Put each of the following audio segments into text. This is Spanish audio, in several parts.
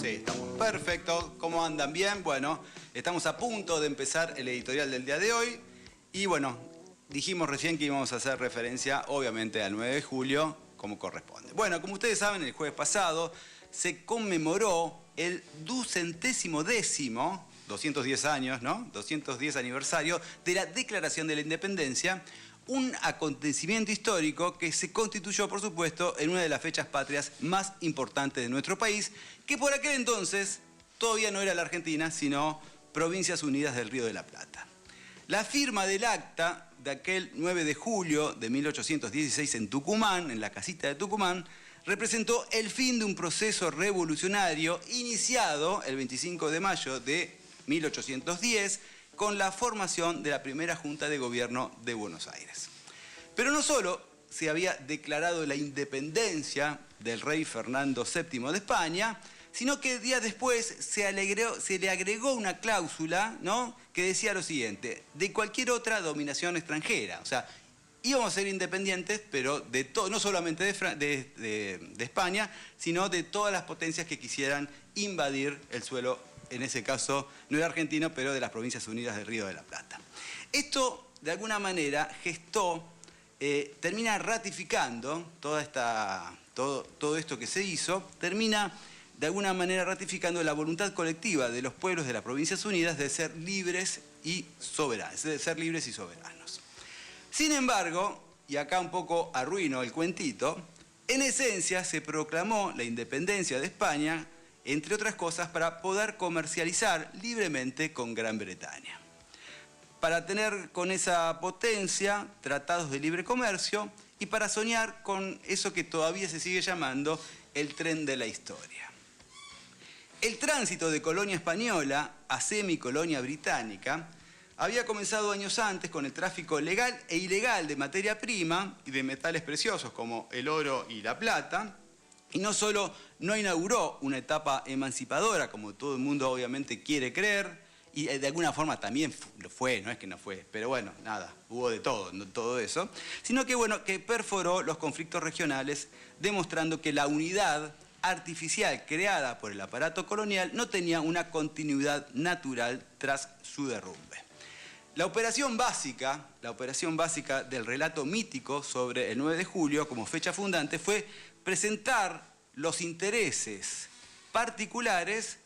Sí, estamos perfectos. ¿Cómo andan? ¿Bien? Bueno, estamos a punto de empezar el editorial del día de hoy. Y bueno, dijimos recién que íbamos a hacer referencia, obviamente, al 9 de julio, como corresponde. Bueno, como ustedes saben, el jueves pasado se conmemoró el 210 años, ¿no? 210 aniversario de la Declaración de la Independencia, un acontecimiento histórico que se constituyó, por supuesto, en una de las fechas patrias más importantes de nuestro país, que por aquel entonces todavía no era la Argentina, sino Provincias Unidas del Río de la Plata. La firma del acta de aquel 9 de julio de 1816 en Tucumán, en la casita de Tucumán, representó el fin de un proceso revolucionario iniciado el 25 de mayo de 1810 con la formación de la primera Junta de Gobierno de Buenos Aires. Pero no solo se había declarado la independencia del rey Fernando VII de España, sino que días después se le agregó una cláusula, ¿no?, que decía lo siguiente: de cualquier otra dominación extranjera. O sea, íbamos a ser independientes, pero no solamente de España, sino de todas las potencias que quisieran invadir el suelo, en ese caso no era argentino, pero de las Provincias Unidas del Río de la Plata. Esto, de alguna manera, termina ratificando todo esto que se hizo, termina de alguna manera ratificando la voluntad colectiva de los pueblos de las Provincias Unidas de ser libres y soberanos. Sin embargo, y acá un poco arruino el cuentito, en esencia se proclamó la independencia de España, entre otras cosas, para poder comercializar libremente con Gran Bretaña. Para tener con esa potencia tratados de libre comercio y para soñar con eso que todavía se sigue llamando el tren de la historia. El tránsito de colonia española a semicolonia británica había comenzado años antes con el tráfico legal e ilegal de materia prima y de metales preciosos como el oro y la plata. Y no solo no inauguró una etapa emancipadora, como todo el mundo obviamente quiere creer, y de alguna forma también lo fue, no es que no fue, pero bueno, nada, hubo de todo eso, sino que, bueno, que perforó los conflictos regionales, demostrando que la unidad artificial creada por el aparato colonial no tenía una continuidad natural tras su derrumbe. La operación básica del relato mítico sobre el 9 de julio como fecha fundante fue presentar los intereses particulares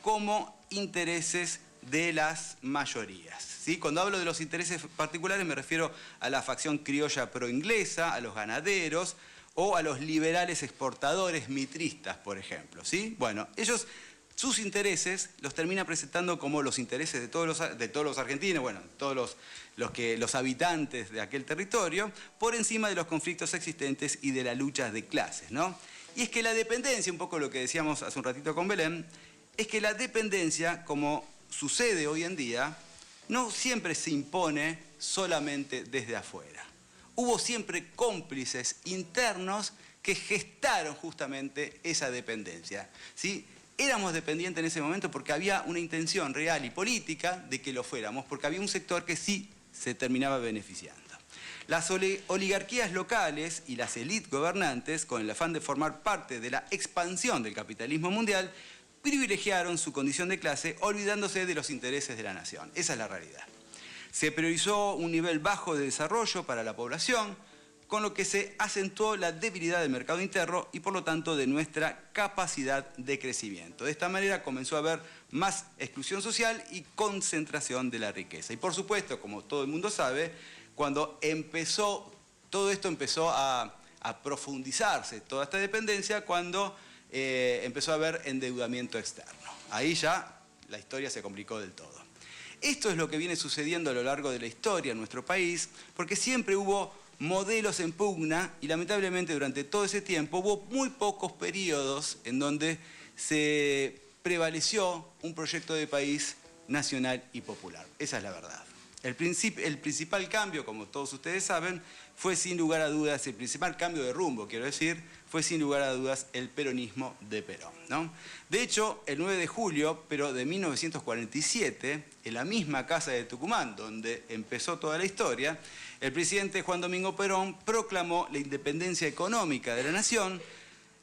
como intereses de las mayorías, ¿sí? Cuando hablo de los intereses particulares me refiero a la facción criolla pro-inglesa, a los ganaderos o a los liberales exportadores mitristas, por ejemplo, ¿sí? Bueno, sus intereses los termina presentando como los intereses de todos los argentinos, bueno, todos los habitantes de aquel territorio, por encima de los conflictos existentes y de las luchas de clases, ¿no? Y es que la dependencia, un poco lo que decíamos hace un ratito con Belén, es que la dependencia, como sucede hoy en día, no siempre se impone solamente desde afuera. Hubo siempre cómplices internos que gestaron justamente esa dependencia, ¿sí? Éramos dependientes en ese momento porque había una intención real y política de que lo fuéramos, porque había un sector que sí se terminaba beneficiando. Las oligarquías locales y las élites gobernantes, con el afán de formar parte de la expansión del capitalismo mundial, privilegiaron su condición de clase olvidándose de los intereses de la nación. Esa es la realidad. Se priorizó un nivel bajo de desarrollo para la población, con lo que se acentuó la debilidad del mercado interno y por lo tanto de nuestra capacidad de crecimiento. De esta manera comenzó a haber más exclusión social y concentración de la riqueza. Y por supuesto, como todo el mundo sabe, cuando todo esto empezó a profundizarse, toda esta dependencia, cuando empezó a haber endeudamiento externo. Ahí ya la historia se complicó del todo. Esto es lo que viene sucediendo a lo largo de la historia en nuestro país, porque siempre hubo modelos en pugna y lamentablemente durante todo ese tiempo hubo muy pocos periodos en donde se prevaleció un proyecto de país nacional y popular. Esa es la verdad. El principal cambio, como todos ustedes saben, fue sin lugar a dudas, el principal cambio de rumbo, quiero decir, fue sin lugar a dudas el peronismo de Perón, ¿no? De hecho, el 9 de julio, pero de 1947, en la misma casa de Tucumán, donde empezó toda la historia, el presidente Juan Domingo Perón proclamó la independencia económica de la nación,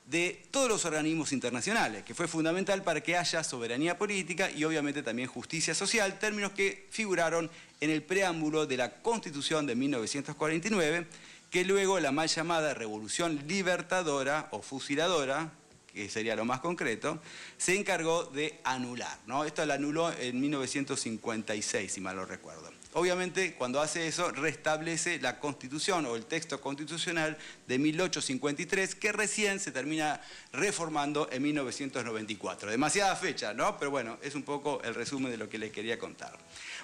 de todos los organismos internacionales, que fue fundamental para que haya soberanía política y obviamente también justicia social, términos que figuraron en el preámbulo de la Constitución de 1949, que luego la mal llamada Revolución Libertadora o Fusiladora, que sería lo más concreto, se encargó de anular, ¿no? Esto la anuló en 1956, si mal no recuerdo. Obviamente, cuando hace eso, restablece la Constitución o el texto constitucional de 1853, que recién se termina reformando en 1994. Demasiada fecha, ¿no? Pero bueno, es un poco el resumen de lo que les quería contar.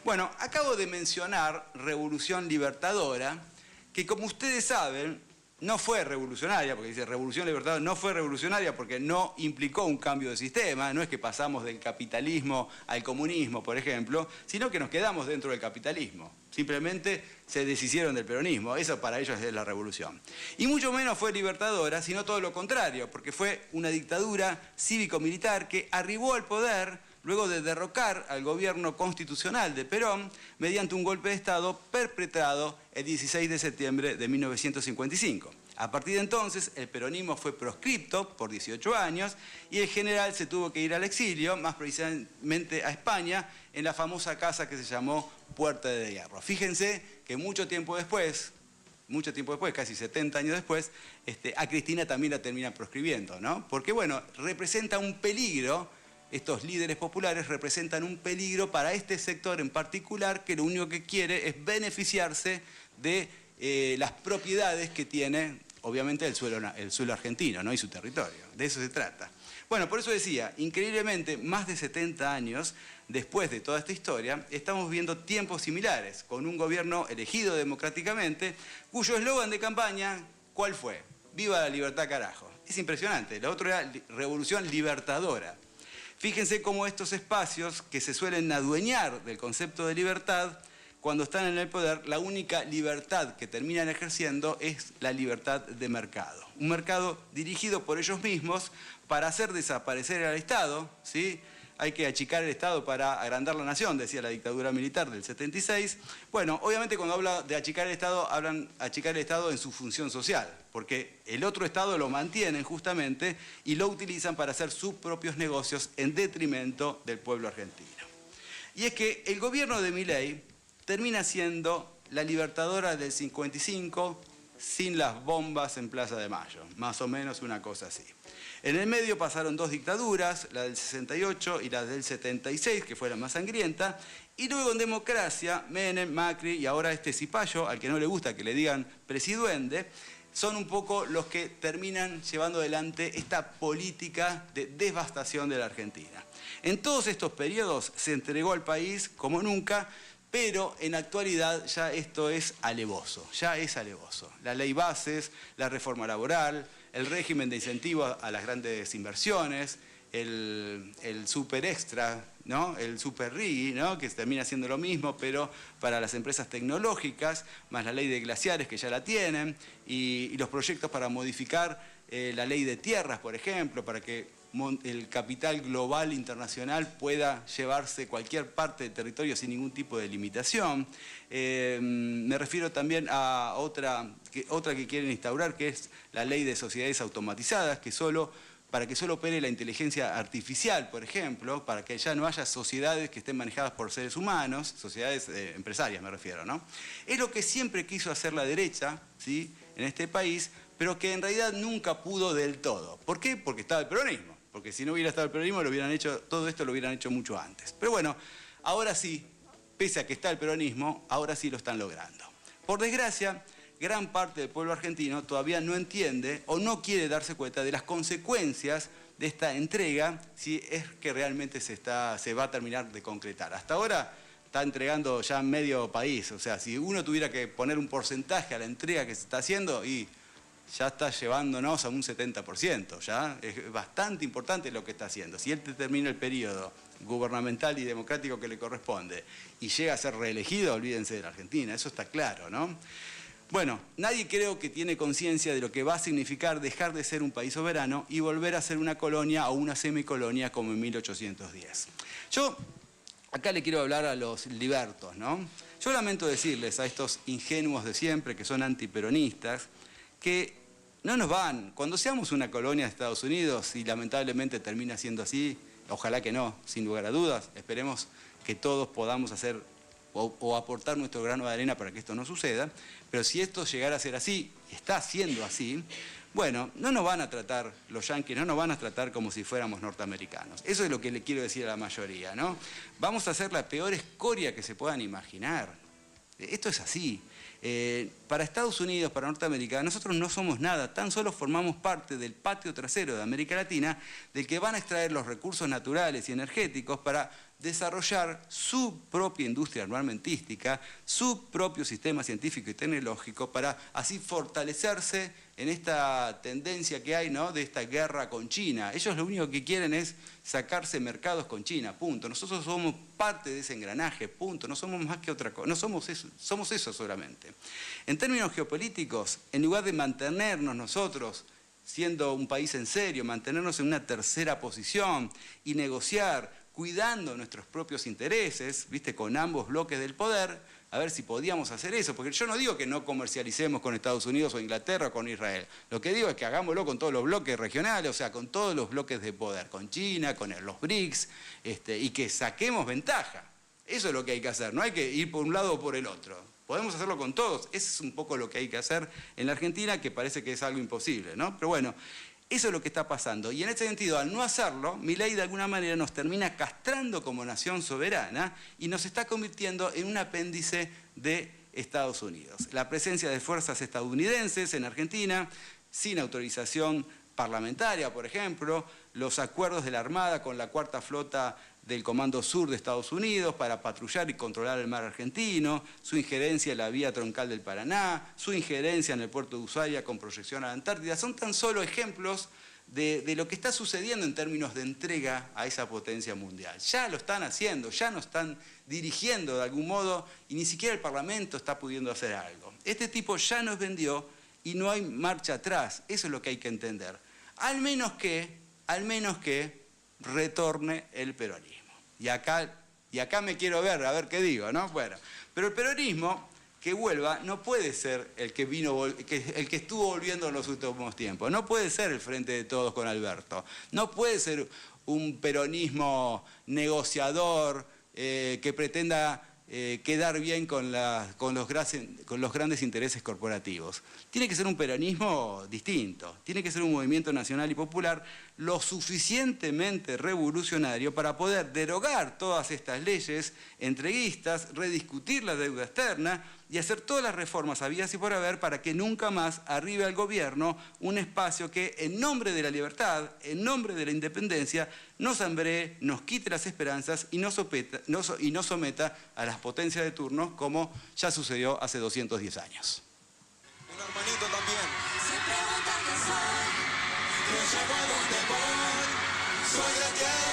Bueno, acabo de mencionar Revolución Libertadora, que como ustedes saben, no fue revolucionaria, porque dice Revolución Libertadora, no fue revolucionaria porque no implicó un cambio de sistema, no es que pasamos del capitalismo al comunismo, por ejemplo, sino que nos quedamos dentro del capitalismo. Simplemente se deshicieron del peronismo, eso para ellos es la revolución. Y mucho menos fue libertadora, sino todo lo contrario, porque fue una dictadura cívico-militar que arribó al poder luego de derrocar al gobierno constitucional de Perón mediante un golpe de Estado perpetrado el 16 de septiembre de 1955. A partir de entonces, el peronismo fue proscripto por 18 años y el general se tuvo que ir al exilio, más precisamente a España, en la famosa casa que se llamó Puerta de Hierro. Fíjense que mucho tiempo después, casi 70 años después, a Cristina también la terminan proscribiendo, ¿no? Porque, bueno, representa un peligro. Estos líderes populares representan un peligro para este sector en particular que lo único que quiere es beneficiarse de las propiedades que tiene, obviamente, el suelo argentino, ¿no? Y su territorio. De eso se trata. Bueno, por eso decía, increíblemente, más de 70 años después de toda esta historia, estamos viendo tiempos similares, con un gobierno elegido democráticamente, cuyo eslogan de campaña, ¿cuál fue? ¡Viva la libertad, carajo! Es impresionante. Lo otro era Revolución Libertadora. Fíjense cómo estos espacios que se suelen adueñar del concepto de libertad, cuando están en el poder, la única libertad que terminan ejerciendo es la libertad de mercado. Un mercado dirigido por ellos mismos para hacer desaparecer al Estado, ¿sí? Hay que achicar el Estado para agrandar la nación, decía la dictadura militar del 76. Bueno, obviamente cuando habla de achicar el Estado, hablan achicar el Estado en su función social, porque el otro Estado lo mantienen justamente y lo utilizan para hacer sus propios negocios en detrimento del pueblo argentino. Y es que el gobierno de Milei termina siendo la libertadora del 55 sin las bombas en Plaza de Mayo, más o menos una cosa así. En el medio pasaron dos dictaduras, la del 68 y la del 76, que fue la más sangrienta, y luego en democracia, Menem, Macri y ahora este Cipayo, al que no le gusta que le digan presidente, son un poco los que terminan llevando adelante esta política de devastación de la Argentina. En todos estos periodos se entregó al país como nunca, pero en la actualidad ya esto es alevoso, ya es alevoso. La ley bases, la reforma laboral, el régimen de incentivos a las grandes inversiones, el super extra, ¿no? El super RIGI, ¿no? Que termina siendo lo mismo, pero para las empresas tecnológicas, más la ley de glaciares que ya la tienen, y los proyectos para modificar la ley de tierras, por ejemplo, para que el capital global internacional pueda llevarse cualquier parte del territorio sin ningún tipo de limitación. Me refiero también a otra que quieren instaurar, que es la ley de sociedades automatizadas, para que solo opere la inteligencia artificial, por ejemplo, para que ya no haya sociedades que estén manejadas por seres humanos, sociedades empresarias me refiero, ¿no? Es lo que siempre quiso hacer la derecha, ¿sí? En este país, pero que en realidad nunca pudo del todo. ¿Por qué? Porque estaba el peronismo. Porque si no hubiera estado el peronismo, todo esto lo hubieran hecho mucho antes. Pero bueno, ahora sí, pese a que está el peronismo, ahora sí lo están logrando. Por desgracia, gran parte del pueblo argentino todavía no entiende o no quiere darse cuenta de las consecuencias de esta entrega, si es que realmente se va a terminar de concretar. Hasta ahora está entregando ya medio país, o sea, si uno tuviera que poner un porcentaje a la entrega que se está haciendo, y ya está llevándonos a un 70%, ya es bastante importante lo que está haciendo. Si él termina el periodo gubernamental y democrático que le corresponde y llega a ser reelegido, olvídense de la Argentina, eso está claro, ¿no? Bueno, nadie creo que tiene conciencia de lo que va a significar dejar de ser un país soberano y volver a ser una colonia o una semicolonia como en 1810. Yo acá le quiero hablar a los libertos, ¿no? Yo lamento decirles a estos ingenuos de siempre que son antiperonistas que no nos van. Cuando seamos una colonia de Estados Unidos, y lamentablemente termina siendo así, ojalá que no, sin lugar a dudas, esperemos que todos podamos hacer o aportar nuestro grano de arena para que esto no suceda, pero si esto llegara a ser así, y está siendo así, bueno, no nos van a tratar, los yanquis no nos van a tratar como si fuéramos norteamericanos. Eso es lo que le quiero decir a la mayoría, ¿no? Vamos a hacer la peor escoria que se puedan imaginar. Esto es así. Para Estados Unidos, para Norteamérica, nosotros no somos nada, tan solo formamos parte del patio trasero de América Latina, del que van a extraer los recursos naturales y energéticos para desarrollar su propia industria armamentística, su propio sistema científico y tecnológico, para así fortalecerse en esta tendencia que hay, ¿no?, de esta guerra con China. Ellos lo único que quieren es sacarse mercados con China, punto. Nosotros somos parte de ese engranaje, punto. No somos más que otra cosa, no somos eso, somos eso solamente. En términos geopolíticos, en lugar de mantenernos nosotros siendo un país en serio, mantenernos en una tercera posición y negociar cuidando nuestros propios intereses, ¿viste?, con ambos bloques del poder, a ver si podíamos hacer eso, porque yo no digo que no comercialicemos con Estados Unidos o Inglaterra o con Israel, lo que digo es que hagámoslo con todos los bloques regionales, o sea, con todos los bloques de poder, con China, con los BRICS, y que saquemos ventaja. Eso es lo que hay que hacer, no hay que ir por un lado o por el otro. Podemos hacerlo con todos, eso es un poco lo que hay que hacer en la Argentina, que parece que es algo imposible, ¿no? Pero bueno, eso es lo que está pasando. Y en ese sentido, al no hacerlo, Milei de alguna manera nos termina castrando como nación soberana y nos está convirtiendo en un apéndice de Estados Unidos. La presencia de fuerzas estadounidenses en Argentina, sin autorización parlamentaria, por ejemplo, los acuerdos de la Armada con la Cuarta Flota del Comando Sur de Estados Unidos para patrullar y controlar el mar argentino, su injerencia en la vía troncal del Paraná, su injerencia en el puerto de Ushuaia con proyección a la Antártida, son tan solo ejemplos de lo que está sucediendo en términos de entrega a esa potencia mundial. Ya lo están haciendo, ya nos están dirigiendo de algún modo y ni siquiera el Parlamento está pudiendo hacer algo. Este tipo ya nos vendió y no hay marcha atrás, eso es lo que hay que entender. Al menos que retorne el peronismo. Y acá me quiero ver, a ver qué digo, ¿no? Bueno, pero el peronismo que vuelva no puede ser el que estuvo volviendo en los últimos tiempos. No puede ser el Frente de Todos con Alberto. No puede ser un peronismo negociador que pretenda quedar bien con los grandes intereses corporativos. Tiene que ser un peronismo distinto, tiene que ser un movimiento nacional y popular lo suficientemente revolucionario para poder derogar todas estas leyes entreguistas, rediscutir la deuda externa y hacer todas las reformas habidas y por haber para que nunca más arribe al gobierno un espacio que en nombre de la libertad, en nombre de la independencia, nos hambree, nos quite las esperanzas y nos someta a las potencias de turno como ya sucedió hace 210 años. Un hermanito también. Se pregunta quién soy, yo llego a donde voy, soy de tierra.